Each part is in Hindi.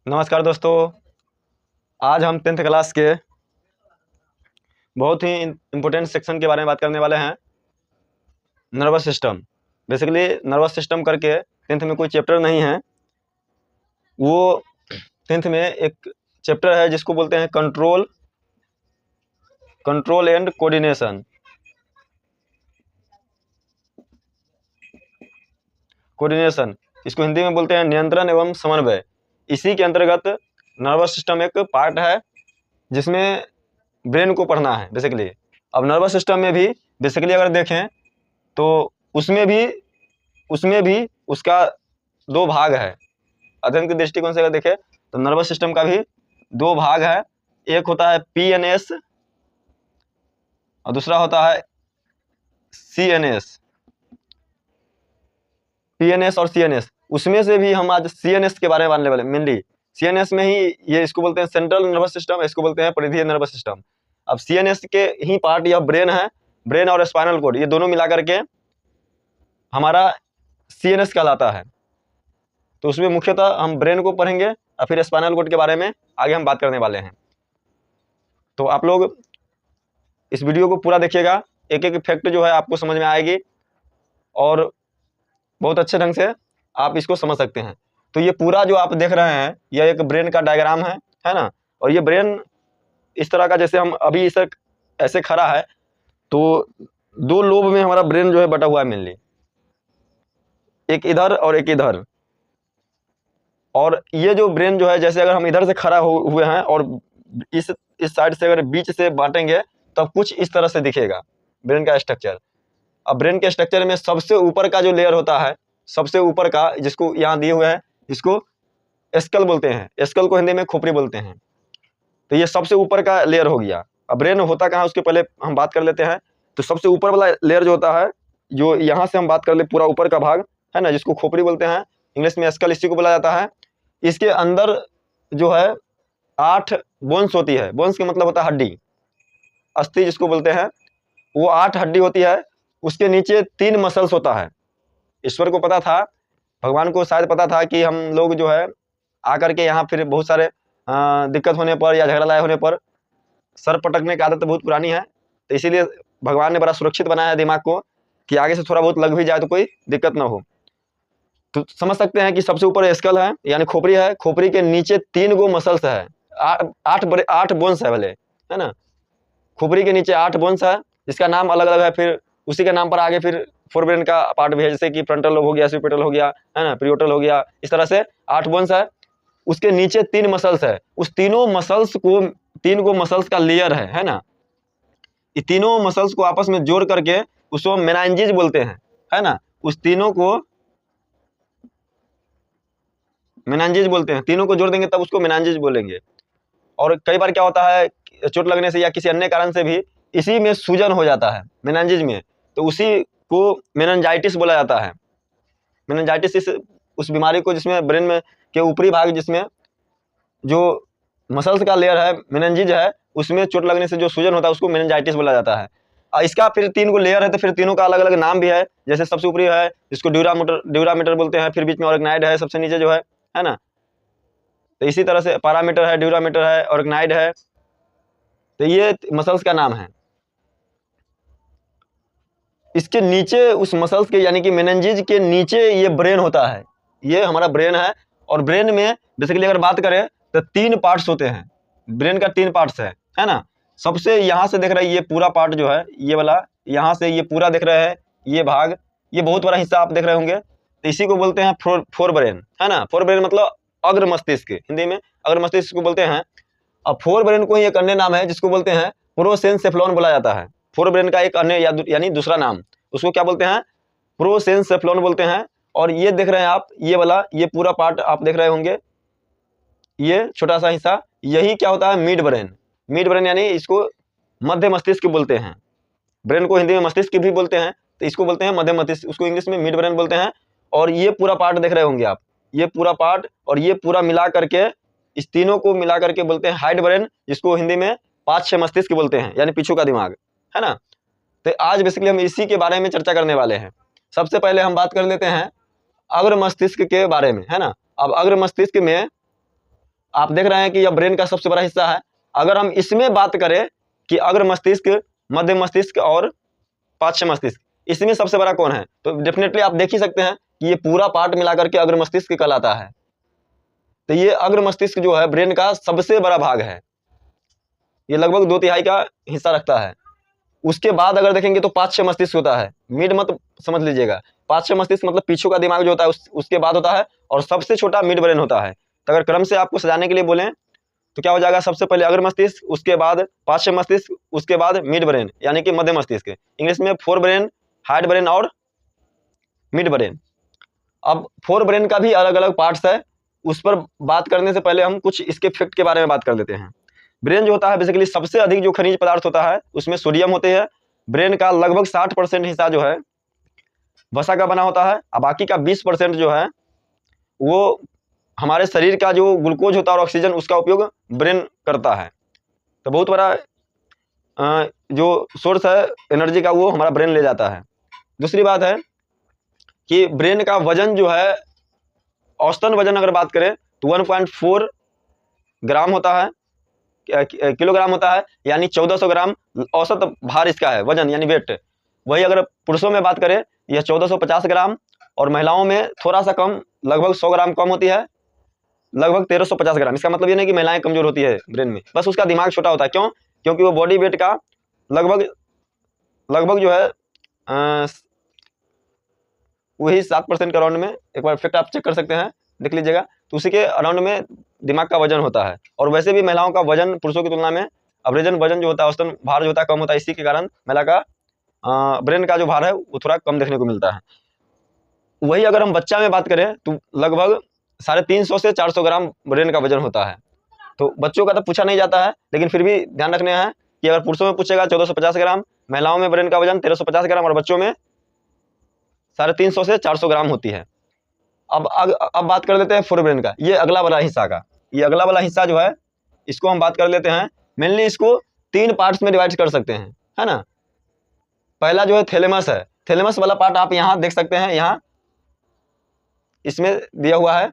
नमस्कार दोस्तों। आज हम 10th क्लास के बहुत ही इम्पोर्टेंट सेक्शन के बारे में बात करने वाले हैं। Nervous system. Basically nervous system करके 10th में कोई चैप्टर नहीं है। वो 10th में एक चैप्टर है जिसको बोलते हैं कंट्रोल एंड कोऑर्डिनेशन। इसको हिंदी में बोलते हैं नियंत्रण एवं समन्वय। इसी के अंतर्गत नर्वस सिस्टम एक पार्ट है जिसमें ब्रेन को पढ़ना है बेसिकली। अब नर्वस सिस्टम में भी बेसिकली अगर देखें तो उसमें भी उसका दो भाग है। अध्ययन के दृष्टिकोण से अगर देखें तो नर्वस सिस्टम का भी दो भाग है। एक होता है पीएनएस और दूसरा होता है सीएनएस। पीएनएस और सीएनएस, उसमें से भी हम आज सीएनएस के बारे में जानने वाले। मेनली सीएनएस में ही ये इसको बोलते हैं सेंट्रल नर्वस सिस्टम, इसको बोलते हैं परिधीय नर्वस सिस्टम। अब सीएनएस के ही पार्ट यह ब्रेन है। ब्रेन और स्पाइनल कोड ये दोनों मिला करके हमारा सीएनएस कहलाता है। तो उसमें मुख्यतः हम ब्रेन को पढ़ेंगे और फिर स्पाइनल कोड के बारे में आगे हम बात करने वाले हैं। तो आप लोग इस वीडियो को पूरा देखिएगा, एक एक फैक्ट जो है आपको समझ में आएगी और बहुत अच्छे ढंग से आप इसको समझ सकते हैं। तो ये पूरा जो आप देख रहे हैं यह एक ब्रेन का डायग्राम है ना। और ये ब्रेन इस तरह का, जैसे हम अभी इसे ऐसे खड़ा है तो दो लोब में हमारा ब्रेन जो है बटा हुआ है मेनली, एक इधर और एक इधर। और ये जो ब्रेन जो है, जैसे अगर हम इधर से खड़ा हुए हैं और इस साइड से अगर बीच से बांटेंगे तब कुछ इस तरह से दिखेगा ब्रेन का स्ट्रक्चर। अब ब्रेन के स्ट्रक्चर में सबसे ऊपर का जो लेयर होता है, सबसे ऊपर का, जिसको यहाँ दिए हुए हैं, इसको स्कल बोलते हैं। स्कल को हिंदी में खोपड़ी बोलते हैं। तो ये सबसे ऊपर का लेयर हो गया। अब ब्रेन होता कहाँ उसके पहले हम बात कर लेते हैं। तो सबसे ऊपर वाला लेयर जो होता है, जो यहाँ से हम बात कर ले, पूरा ऊपर का भाग है ना, जिसको खोपड़ी बोलते हैं, इंग्लिश में स्कल इसी को बोला जाता है। इसके अंदर जो है 8 बोन्स होती है। बोन्स का मतलब होता है हड्डी, अस्थि जिसको बोलते हैं। वो 8 हड्डी होती है। उसके नीचे 3 मसल्स होता है। ईश्वर को पता था, भगवान को शायद पता था कि हम लोग जो है आकर के यहाँ फिर बहुत सारे दिक्कत होने पर या झगड़ा लाए होने पर सर पटकने की आदत बहुत पुरानी है। तो इसीलिए भगवान ने बड़ा सुरक्षित बनाया है दिमाग को कि आगे से थोड़ा बहुत लग भी जाए तो कोई दिक्कत ना हो। तो समझ सकते हैं कि सबसे ऊपर स्कल है यानी खोपड़ी है। खोपड़ी के नीचे 3 गो मसल्स है। 8 बोन्स है भले, है ना। खोपड़ी के नीचे 8 बोन्स है, जिसका नाम अलग अलग है। फिर उसी के नाम पर आगे फिर फोर ब्रेन का पार्ट भी है, जैसे कि फ्रंटल लोब हो गया, सुपेटल हो गया, है ना, प्रियोटल हो गया। इस तरह से 8 बोन्स है। उसके नीचे 3 मसल्स है। उस तीनों मसल्स को, 3 गो मसल्स का लेयर है ना। ये तीनों मसल्स को आपस में जोड़ करके उसको मेनाइंजेस बोलते हैं, है ना। उस तीनों को मेनाइंजेस बोलते हैं। तीनों को जोड़ देंगे तब उसको मेनाइंजेस बोलेंगे। और कई बार क्या होता है, चोट लगने से या किसी अन्य कारण से भी इसी में सूजन हो जाता है मेनाइंजेस में, तो उसी को मेनिंजाइटिस बोला जाता है। मेनिंजाइटिस उस बीमारी को जिसमें ब्रेन में के ऊपरी भाग, जिसमें जो मसल्स का लेयर है, मेनिंजेस है, उसमें चोट लगने से जो सूजन होता है उसको मेनिंजाइटिस बोला जाता है। और इसका फिर 3 गो लेयर है, तो फिर तीनों का अलग अलग नाम भी है। जैसे सबसे ऊपरी है जिसको ड्यूरामीटर बोलते हैं, फिर बीच में ऑर्गेनाइड है, सबसे नीचे जो है ना। तो इसी तरह से पैरामीटर है, ड्यूरामीटर है, ऑर्गेनाइड है। तो ये मसल्स का नाम है। इसके नीचे उस मसल्स के यानी कि मेनिंजेस के नीचे ये ब्रेन होता है। ये हमारा ब्रेन है। और ब्रेन में बेसिकली अगर बात करें तो 3 पार्ट्स होते हैं। ब्रेन का 3 पार्ट्स है ना। सबसे यहाँ से देख रहे हैं ये पूरा पार्ट जो है, ये वाला, यहाँ से ये पूरा देख रहे हैं, ये भाग, ये बहुत बड़ा हिस्सा आप देख रहे होंगे। तो इसी को बोलते हैं फोर ब्रेन, है ना। फोर ब्रेन मतलब अग्र मस्तिष्क, हिंदी में अग्र मस्तिष्क को बोलते हैं। अब फोर ब्रेन को ही एक अन्य नाम है जिसको बोलते हैं प्रोसेंसेफ्लॉन बोला जाता है। फोर ब्रेन का एक अन्य यानी दूसरा नाम, उसको क्या बोलते हैं, प्रोसेंसेफ्लॉन बोलते हैं। और ये देख रहे हैं आप, ये वाला, ये पूरा पार्ट आप देख रहे होंगे, ये छोटा सा हिस्सा, यही क्या होता है, मिड ब्रेन। मिड ब्रेन यानी इसको मध्य मस्तिष्क बोलते हैं। ब्रेन को हिंदी में मस्तिष्क भी बोलते हैं, तो इसको बोलते हैं मध्य मस्तिष्क, उसको इंग्लिश में मिड ब्रेन बोलते हैं। और ये पूरा पार्ट देख रहे होंगे आप, ये पूरा पार्ट और ये पूरा मिला करके, इस तीनों को मिला करके बोलते हैं हाइड ब्रेन, जिसको हिंदी में 5-6 मस्तिष्क बोलते हैं, यानी पीछू का दिमाग, है ना। तो आज बेसिकली हम इसी के बारे में चर्चा करने वाले हैं। सबसे पहले हम बात कर लेते हैं अग्र मस्तिष्क के बारे में, है ना। अब अग्र मस्तिष्क में आप देख रहे हैं कि यह ब्रेन का सबसे बड़ा हिस्सा है। अगर हम इसमें बात करें कि अग्र मस्तिष्क, मध्य मस्तिष्क और पार्श्व मस्तिष्क, इसमें सबसे बड़ा कौन है, तो डेफिनेटली आप देख ही सकते हैं कि ये पूरा पार्ट मिलाकर के अग्र मस्तिष्क कहलाता है। तो ये अग्र मस्तिष्क जो है ब्रेन का सबसे बड़ा भाग है, ये लगभग 2/3 का हिस्सा रखता है। उसके बाद अगर देखेंगे तो पार्श्व मस्तिष्क होता है, मिड मत समझ लीजिएगा, पार्श्व मस्तिष्क मतलब पीछू का दिमाग जो होता है उसके बाद होता है, और सबसे छोटा मिड ब्रेन होता है। तो अगर क्रम से आपको सजाने के लिए बोलें तो क्या हो जाएगा, सबसे पहले अग्र मस्तिष्क, उसके बाद पार्श्व मस्तिष्क, उसके बाद मिड ब्रेन यानी कि मध्य मस्तिष्क, इंग्लिश में फोर ब्रेन, हार्ड ब्रेन और मिड ब्रेन। अब फोर ब्रेन का भी अलग अलग पार्ट्स है, उस पर बात करने से पहले हम कुछ इसके फैक्ट के बारे में बात कर लेते हैं। ब्रेन जो होता है बेसिकली सबसे अधिक जो खनिज पदार्थ होता है उसमें सोडियम होते हैं। ब्रेन का लगभग 60% हिस्सा जो है वसा का बना होता है, और बाकी का 20% जो है वो हमारे शरीर का जो ग्लूकोज होता है और ऑक्सीजन उसका उपयोग ब्रेन करता है। तो बहुत बड़ा जो सोर्स है एनर्जी का वो हमारा ब्रेन ले जाता है। दूसरी बात है कि ब्रेन का वजन जो है, औसतन वजन अगर बात करें तो 1.4 ग्राम होता है, किलोग्राम होता है, यानी 1400 ग्राम औसत भार इसका है, वजन यानी वेट। वही अगर पुरुषों में बात करें यह 1450 ग्राम, और महिलाओं में थोड़ा सा कम, लगभग 100 ग्राम कम होती है, लगभग 1350 ग्राम। इसका मतलब ये नहीं कि महिलाएं कमजोर होती है ब्रेन में, बस उसका दिमाग छोटा होता है। क्यों? क्योंकि वो बॉडी वेट का लगभग जो है वही 7% के अराउंड में, एक बार फैक्ट आप चेक कर सकते हैं, देख लीजिएगा, तो उसी के अराउंड में दिमाग का वजन होता है। और वैसे भी महिलाओं का वजन पुरुषों की तुलना में अवरेजन वजन जो होता है, औसतन भार जो होता है कम होता है, इसी के कारण महिला का ब्रेन का जो भार है वो थोड़ा कम देखने को मिलता है। वही अगर हम बच्चा में बात करें तो लगभग 350 से 400 ग्राम ब्रेन का वजन होता है। तो बच्चों का तो पूछा नहीं जाता है, लेकिन फिर भी ध्यान रखने हैं कि अगर पुरुषों में पूछेगा 1450 ग्राम, महिलाओं में ब्रेन का वजन 1350 ग्राम, और बच्चों में 350 से 400 ग्राम होती है। अब बात कर लेते हैं फोर ब्रेन का, ये अगला वाला हिस्सा का। ये अगला वाला हिस्सा जो है इसको हम बात कर लेते हैं, मेनली इसको 3 पार्ट्स में डिवाइड कर सकते हैं, है ना। पहला जो है थैलेमस है, थैलेमस वाला पार्ट आप यहाँ देख सकते हैं, यहाँ इसमें दिया हुआ है।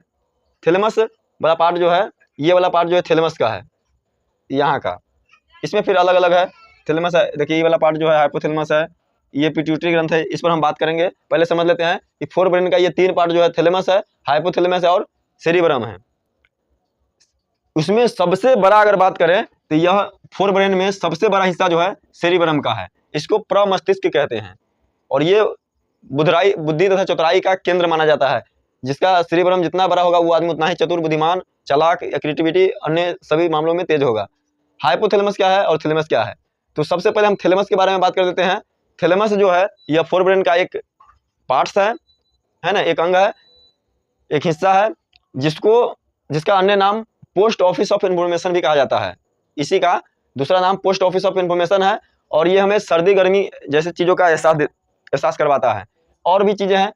थैलेमस वाला पार्ट जो है, ये वाला पार्ट जो है थैलेमस का है, यहाँ का। इसमें फिर अलग अलग है, थैलेमस है, देखिए ये वाला पार्ट जो है हाइपोथैलेमस है, ये पिट्यूटरी ग्रंथ है, इस पर हम बात करेंगे। पहले समझ लेते हैं कि फोर ब्रेन का ये 3 पार्ट जो है, थैलेमस है, हाइपोथैलेमस है और सेरिब्रम है। उसमें सबसे बड़ा अगर बात करें तो यह फोर ब्रेन में सबसे बड़ा हिस्सा जो है सेरिब्रम का है, इसको प्रमस्तिष्क कहते हैं। और ये बुद्धि तथा चतुराई का केंद्र माना जाता है। जिसका सेरिब्रम जितना बड़ा होगा वो आदमी उतना ही चतुर, बुद्धिमान, चालाक, क्रिएटिविटी, अन्य सभी मामलों में तेज होगा। हाइपोथैलेमस क्या है और थैलेमस क्या है, तो सबसे पहले हम थैलेमस के बारे में बात कर लेते हैं। थैलेमस जो है यह फोर ब्रेन का एक पार्ट्स है ना, एक अंग है, एक हिस्सा है, जिसका अन्य नाम पोस्ट ऑफिस ऑफ इंफॉर्मेशन भी कहा जाता है। इसी का दूसरा नाम पोस्ट ऑफिस ऑफ इंफॉर्मेशन है, और ये हमें सर्दी गर्मी जैसे चीज़ों का एहसास करवाता है। और भी चीज़ें हैं,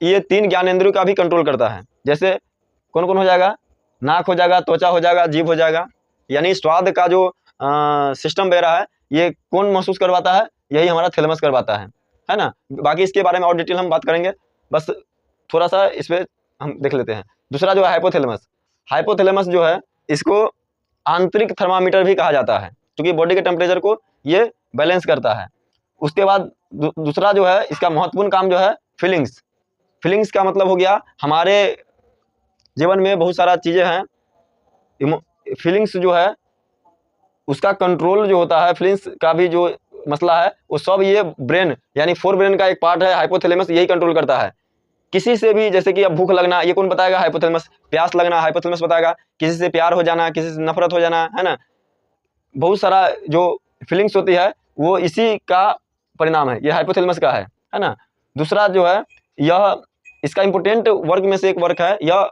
ये 3 ज्ञानेंद्रियों का भी कंट्रोल करता है। जैसे कौन कौन हो जाएगा, नाक हो जाएगा, त्वचा हो जाएगा, जीभ हो जाएगा, यानी स्वाद का जो सिस्टम वगैरह है ये कौन महसूस करवाता है, यही हमारा थैलेमस करवाता है ना। बाकी इसके बारे में और डिटेल हम बात करेंगे, बस थोड़ा सा इस पर हम देख लेते हैं। दूसरा जो है हाइपोथैलेमस, हाइपोथैलेमस जो है इसको आंतरिक थर्मामीटर भी कहा जाता है, क्योंकि बॉडी के टेम्परेचर को ये बैलेंस करता है। उसके बाद दूसरा जो है इसका महत्वपूर्ण काम जो है फीलिंग्स। फीलिंग्स का मतलब हो गया हमारे जीवन में बहुत सारा चीज़ें हैं, फीलिंग्स जो है उसका कंट्रोल जो होता है, फीलिंग्स का भी जो मसला है वो सब ये ब्रेन यानी फोर ब्रेन का एक पार्ट है हाइपोथैलेमस, यही कंट्रोल करता है। किसी से भी, जैसे कि अब भूख लगना, ये कौन बताएगा, हाइपोथैलेमस। प्यास लगना, हाइपोथैलेमस बताएगा। किसी से प्यार हो जाना, किसी से नफरत हो जाना, है ना, बहुत सारा जो फीलिंग्स होती है वो इसी का परिणाम है, ये हाइपोथैलेमस का है ना। दूसरा जो है यह इसका इंपोर्टेंट वर्क में से एक वर्क है, यह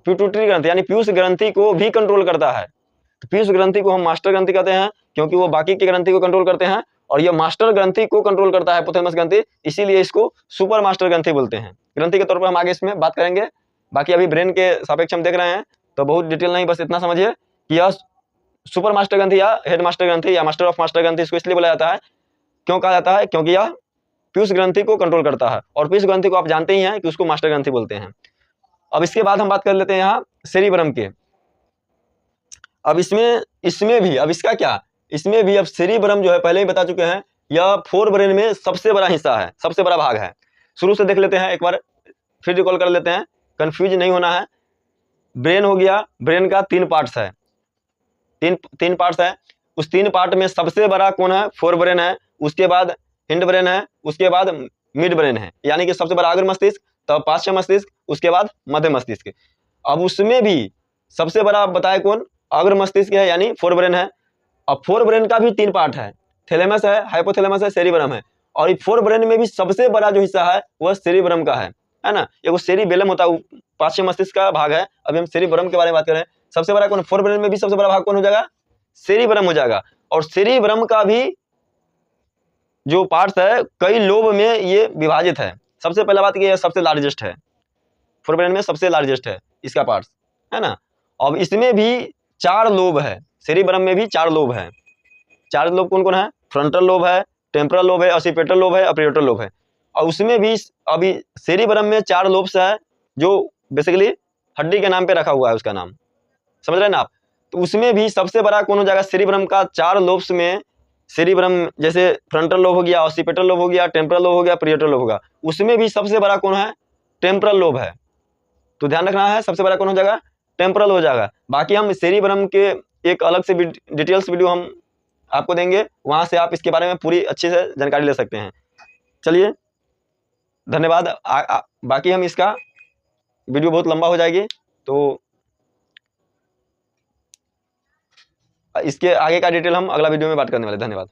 पिट्यूटरी ग्रंथि यानी पीयूष ग्रंथि को भी कंट्रोल करता है। तो पीयूष ग्रंथि को हम मास्टर ग्रंथि कहते हैं, क्योंकि वो बाकी की ग्रंथि को कंट्रोल करते हैं, और ये मास्टर ग्रंथि को कंट्रोल करता है हाइपोथैलेमस ग्रंथि, इसीलिए इसको सुपर मास्टर ग्रंथि बोलते हैं। ग्रंथि के तौर पर हम आगे इसमें बात करेंगे। बाकी अभी ब्रेन के सापेक्ष हम देख रहे हैं, तो बहुत डिटेल नहीं, बस इतना समझिए कि यह सुपर मास्टर ग्रंथि या हेड मास्टर ग्रंथि या मास्टर ऑफ मास्टर ग्रंथि इसको इसलिए बोला जाता है, क्यों कहा जाता है, क्योंकि यह पीयूष ग्रंथि को कंट्रोल करता है, और पीयूष ग्रंथि को आप जानते ही हैं कि उसको मास्टर ग्रंथि बोलते हैं। अब इसके बाद हम बात कर लेते हैं यहाँ सेरिब्रम के। अब इसमें भी अब इसका क्या, इसमें भी अब सेरिब्रम जो है पहले ही बता चुके हैं, यह फोर ब्रेन में सबसे बड़ा हिस्सा है, सबसे बड़ा भाग है। शुरू से देख लेते हैं, एक बार फिर रिकॉल कर लेते हैं, कंफ्यूज नहीं होना है। ब्रेन हो गया, ब्रेन का 3 पार्ट्स है, तीन पार्ट्स है। उस 3 पार्ट में सबसे बड़ा कौन है, फोर ब्रेन है, उसके बाद हिंड ब्रेन है, उसके बाद मिड ब्रेन है, यानी कि सबसे बड़ा अग्र मस्तिष्क, तब पार्श्व मस्तिष्क, उसके बाद मध्य मस्तिष्क। अब उसमें भी सबसे बड़ा बताए कौन, अग्र मस्तिष्क है, यानी फोर ब्रेन है। अब फोर ब्रेन का भी 3 पार्ट है, थैलेमस है, हाइपोथैलेमस है, सेरिब्रम है। और ये फोर ब्रेन में भी सबसे बड़ा जो हिस्सा है वह सेरिब्रम का है ना। ये सेरिबेलम होता है, पार्श्व मस्तिष्क का भाग है। अभी हम सेरिब्रम के बारे में बात कर रहे हैं। सबसे बड़ा कौन, फोर ब्रेन में भी सबसे बड़ा भाग कौन हो जाएगा, सेरिब्रम हो जाएगा। और सेरिब्रम का भी जो पार्ट्स है कई लोब में ये विभाजित है। सबसे पहला बात ये सबसे लार्जेस्ट है, फोर ब्रेन में सबसे लार्जेस्ट है इसका पार्ट्स, है ना। अब इसमें भी 4 लोब है, सेरिब्रम में भी 4 लोब है। 4 लोब कौन कौन है, फ्रंटल लोब है, टेम्पोरल लोब है, ऑसिपिटल लोब है, अपरियोटल लोब है। और उसमें भी अभी सेरिब्रम में 4 लोब्स है, जो बेसिकली हड्डी के नाम पे रखा हुआ है, उसका नाम समझ रहे हैं ना आप। तो उसमें भी सबसे बड़ा कौन हो जाएगा, सेरिब्रम का 4 लोब्स में सेरिब्रम, जैसे फ्रंटल लोब हो गया, ऑसिपिटल लोब हो गया, टेम्पोरल लोब हो गया, अपरियोटल लोब होगा, उसमें भी सबसे बड़ा कौन है, टेम्पोरल लोब है। तो ध्यान रखना है, सबसे बड़ा कौन हो जाएगा, टेम्पोरल हो जाएगा। बाकी हम सेरिब्रम के एक अलग से डिटेल्स वीडियो हम आपको देंगे, वहां से आप इसके बारे में पूरी अच्छे से जानकारी ले सकते हैं। चलिए धन्यवाद। बाकी हम इसका वीडियो बहुत लंबा हो जाएगी, तो इसके आगे का डिटेल हम अगला वीडियो में बात करने वाले। धन्यवाद।